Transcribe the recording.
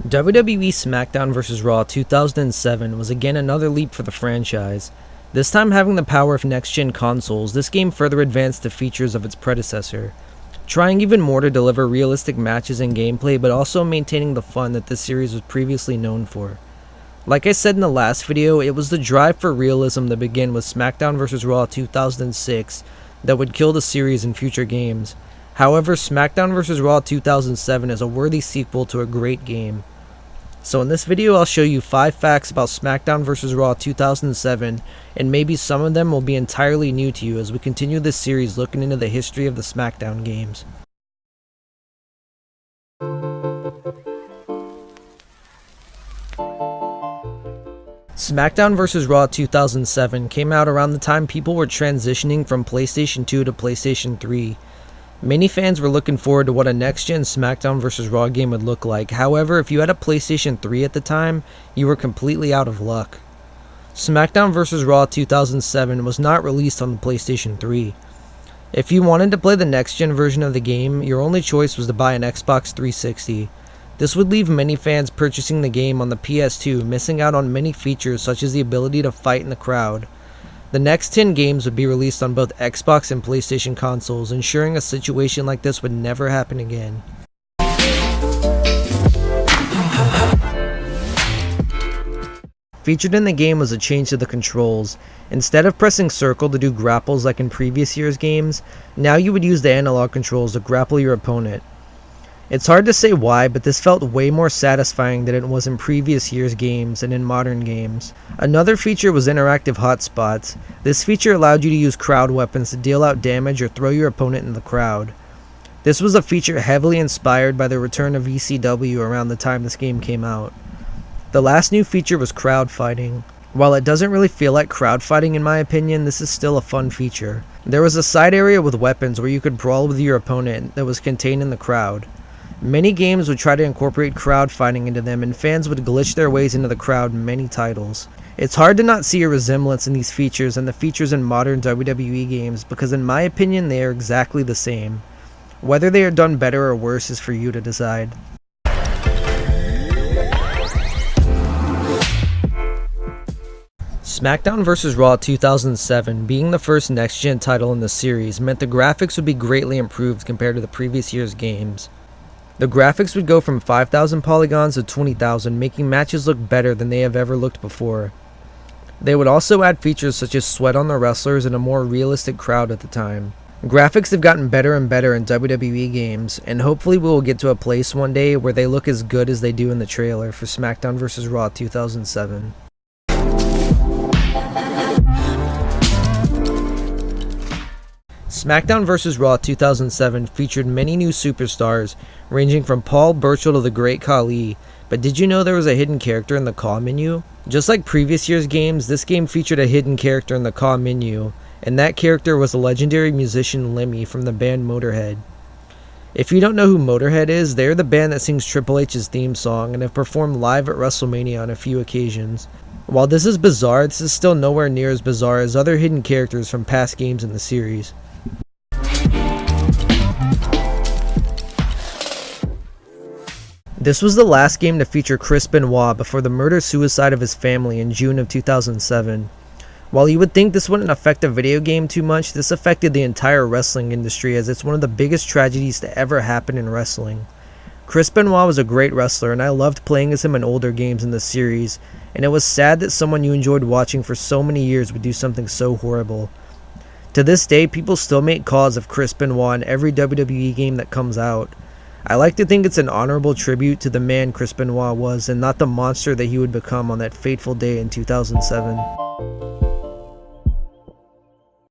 WWE Smackdown vs. Raw 2007 was again another leap for the franchise. This time having the power of next-gen consoles, this game further advanced the features of its predecessor, trying even more to deliver realistic matches and gameplay, but also maintaining the fun that this series was previously known for. Like I said in the last video, it was the drive for realism that began with Smackdown vs. Raw 2006 that would kill the series in future games. However, Smackdown vs. Raw 2007 is a worthy sequel to a great game. So in this video, I'll show you 5 facts about Smackdown vs. Raw 2007, and maybe some of them will be entirely new to you as we continue this series looking into the history of the Smackdown games. Smackdown vs. Raw 2007 came out around the time people were transitioning from PlayStation 2 to PlayStation 3. Many fans were looking forward to what a next-gen Smackdown vs. Raw game would look like. However, if you had a PlayStation 3 at the time, you were completely out of luck. Smackdown vs. Raw 2007 was not released on the PlayStation 3. If you wanted to play the next-gen version of the game, your only choice was to buy an Xbox 360. This would leave many fans purchasing the game on the PS2, missing out on many features such as the ability to fight in the crowd. The next 10 games would be released on both Xbox and PlayStation consoles, ensuring a situation like this would never happen again. Featured in the game was a change to the controls. Instead of pressing circle to do grapples like in previous year's games, now you would use the analog controls to grapple your opponent. It's hard to say why, but this felt way more satisfying than it was in previous year's games and in modern games. Another feature was interactive hotspots. This feature allowed you to use crowd weapons to deal out damage or throw your opponent in the crowd. This was a feature heavily inspired by the return of ECW around the time this game came out. The last new feature was crowd fighting. While it doesn't really feel like crowd fighting in my opinion, this is still a fun feature. There was a side area with weapons where you could brawl with your opponent that was contained in the crowd. Many games would try to incorporate crowd fighting into them, and fans would glitch their ways into the crowd in many titles. It's hard to not see a resemblance in these features and the features in modern WWE games because in my opinion they are exactly the same. Whether they are done better or worse is for you to decide. Smackdown vs. Raw 2007, being the first next-gen title in the series, meant the graphics would be greatly improved compared to the previous year's games. The graphics would go from 5,000 polygons to 20,000, making matches look better than they have ever looked before. They would also add features such as sweat on the wrestlers and a more realistic crowd at the time. Graphics have gotten better and better in WWE games, and hopefully we will get to a place one day where they look as good as they do in the trailer for Smackdown vs. Raw 2007. Smackdown vs. Raw 2007 featured many new superstars, ranging from Paul Burchill to the Great Khali, but did you know there was a hidden character in the call menu? Just like previous year's games, this game featured a hidden character in the call menu, and that character was the legendary musician Lemmy from the band Motorhead. If you don't know who Motorhead is, they're the band that sings Triple H's theme song and have performed live at WrestleMania on a few occasions. While this is bizarre, this is still nowhere near as bizarre as other hidden characters from past games in the series. This was the last game to feature Chris Benoit before the murder-suicide of his family in June of 2007. While you would think this wouldn't affect the video game too much, this affected the entire wrestling industry as it's one of the biggest tragedies to ever happen in wrestling. Chris Benoit was a great wrestler and I loved playing as him in older games in the series, and it was sad that someone you enjoyed watching for so many years would do something so horrible. To this day, people still make calls of Chris Benoit in every WWE game that comes out. I like to think it's an honorable tribute to the man Chris Benoit was and not the monster that he would become on that fateful day in 2007.